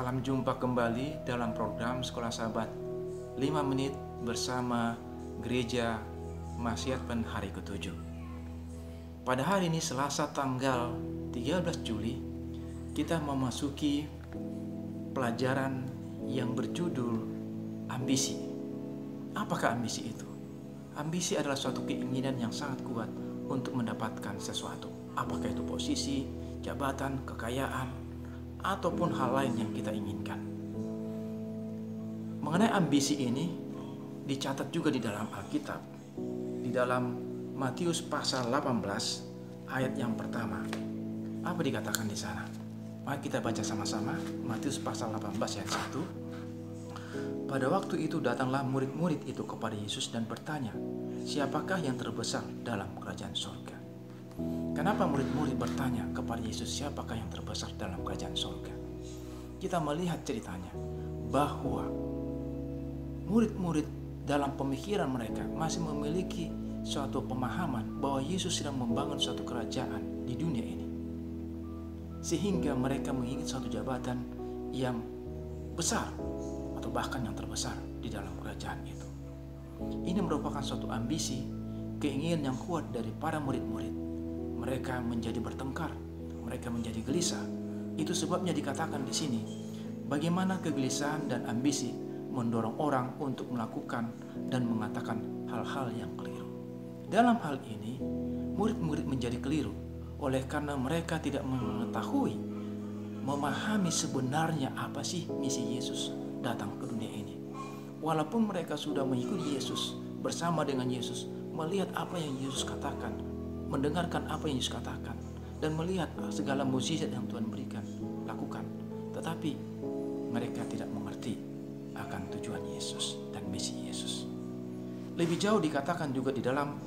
Salam jumpa kembali dalam program Sekolah Sahabat 5 menit bersama Gereja Masyiatpen hari ke-7. Pada hari ini Selasa tanggal 13 Juli kita memasuki pelajaran yang berjudul ambisi. Apakah ambisi itu? Ambisi adalah suatu keinginan yang sangat kuat untuk mendapatkan sesuatu. Apakah itu posisi, jabatan, kekayaan, ataupun hal lain yang kita inginkan. Mengenai ambisi ini dicatat juga di dalam Alkitab, di dalam Matius pasal 18 ayat yang pertama. Apa dikatakan di sana? Mari kita baca sama-sama. Matius pasal 18 ayat 1. Pada waktu itu datanglah murid-murid itu kepada Yesus dan bertanya, siapakah yang terbesar dalam kerajaan surga? Kenapa murid-murid bertanya kepada Yesus siapakah yang terbesar dalam kerajaan surga? Kita melihat ceritanya bahwa murid-murid dalam pemikiran mereka masih memiliki suatu pemahaman bahwa Yesus sedang membangun suatu kerajaan di dunia ini. Sehingga mereka menginginkan suatu jabatan yang besar atau bahkan yang terbesar di dalam kerajaan itu. Ini merupakan suatu ambisi, keinginan yang kuat dari para murid-murid. Mereka menjadi bertengkar, mereka menjadi gelisah. Itu sebabnya dikatakan di sini, bagaimana kegelisahan dan ambisi mendorong orang untuk melakukan dan mengatakan hal-hal yang keliru. Dalam hal ini, murid-murid menjadi keliru oleh karena mereka tidak mengetahui, memahami sebenarnya apa sih misi Yesus datang ke dunia ini. Walaupun mereka sudah mengikuti Yesus, bersama dengan Yesus, melihat apa yang Yesus katakan, mendengarkan apa yang Yesus katakan, dan melihat segala mukjizat yang Tuhan berikan, lakukan. Tetapi mereka tidak mengerti akan tujuan Yesus dan misi Yesus. Lebih jauh dikatakan juga di dalam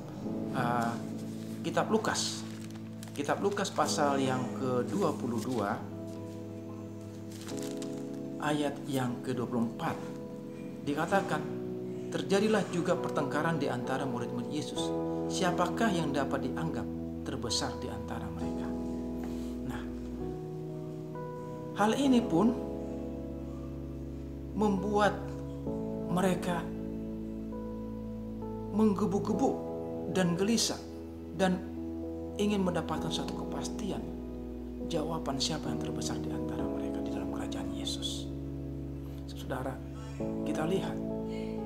kitab Lukas. Kitab Lukas pasal yang ke-22 ayat yang ke-24 dikatakan, terjadilah juga pertengkaran di antara murid-murid Yesus. Siapakah yang dapat dianggap terbesar di antara mereka? Nah, hal ini pun membuat mereka menggebu-gebu dan gelisah dan ingin mendapatkan suatu kepastian jawaban siapa yang terbesar di antara mereka di dalam kerajaan Yesus. Saudara, kita lihat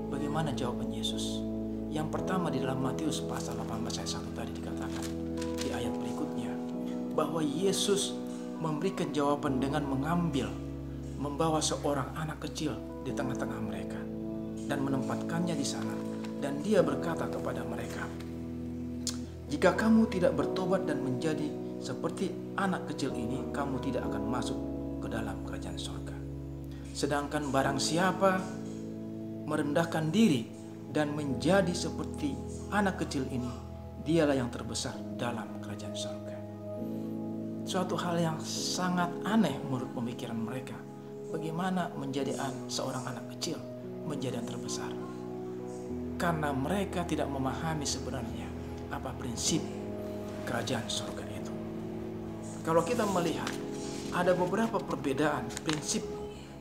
bagaimana jawaban Yesus. Yang pertama di dalam Matius pasal 18 ayat 1 tadi dikatakan di ayat berikutnya bahwa Yesus memberikan jawaban dengan membawa seorang anak kecil di tengah-tengah mereka dan menempatkannya di sana, dan dia berkata kepada mereka, jika kamu tidak bertobat dan menjadi seperti anak kecil ini, kamu tidak akan masuk ke dalam kerajaan surga. Sedangkan barang siapa merendahkan diri dan menjadi seperti anak kecil ini, dialah yang terbesar dalam kerajaan surga. Suatu hal yang sangat aneh menurut pemikiran mereka. Bagaimana menjadi seorang anak kecil menjadi yang terbesar? Karena mereka tidak memahami sebenarnya apa prinsip kerajaan surga itu. Kalau kita melihat ada beberapa perbedaan prinsip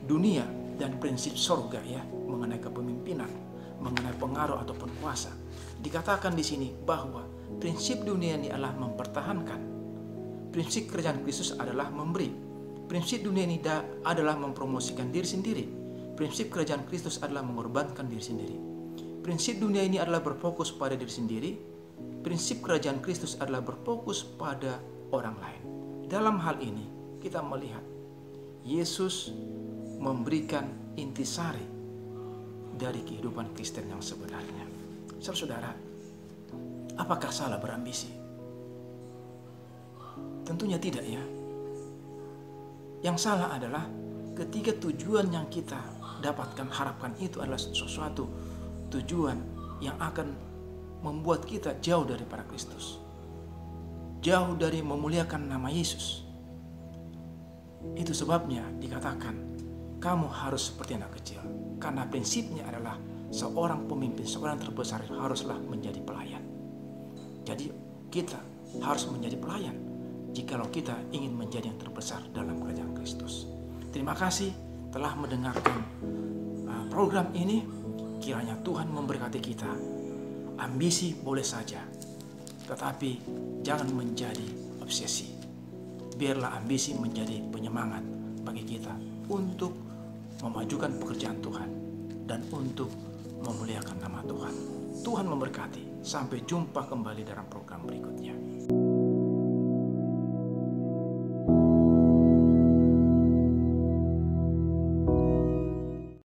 dunia dan prinsip surga ya, mengenai kepemimpinan, mengenai pengaruh ataupun kuasa. Dikatakan di sini bahwa prinsip dunia ini adalah mempertahankan. Prinsip kerajaan Kristus adalah memberi. Prinsip dunia ini adalah mempromosikan diri sendiri. Prinsip kerajaan Kristus adalah mengorbankan diri sendiri. Prinsip dunia ini adalah berfokus pada diri sendiri. Prinsip kerajaan Kristus adalah berfokus pada orang lain. Dalam hal ini kita melihat Yesus memberikan intisari dari kehidupan Kristen yang sebenarnya. Saudara, apakah salah berambisi? Tentunya tidak ya. Yang salah adalah ketika tujuan yang kita dapatkan, harapkan itu adalah sesuatu tujuan yang akan membuat kita jauh daripada Kristus, jauh dari memuliakan nama Yesus. Itu sebabnya dikatakan kamu harus seperti anak kecil. Karena prinsipnya adalah seorang pemimpin, seorang terbesar haruslah menjadi pelayan. Jadi kita harus menjadi pelayan jikalau kita ingin menjadi yang terbesar dalam kerajaan Kristus. Terima kasih. telah mendengarkan program ini. Kiranya Tuhan memberkati kita. Ambisi boleh saja, tetapi jangan menjadi obsesi. Biarlah ambisi menjadi penyemangat bagi kita untuk memajukan pekerjaan Tuhan dan untuk memuliakan nama Tuhan. Tuhan memberkati. Sampai jumpa kembali dalam program berikutnya.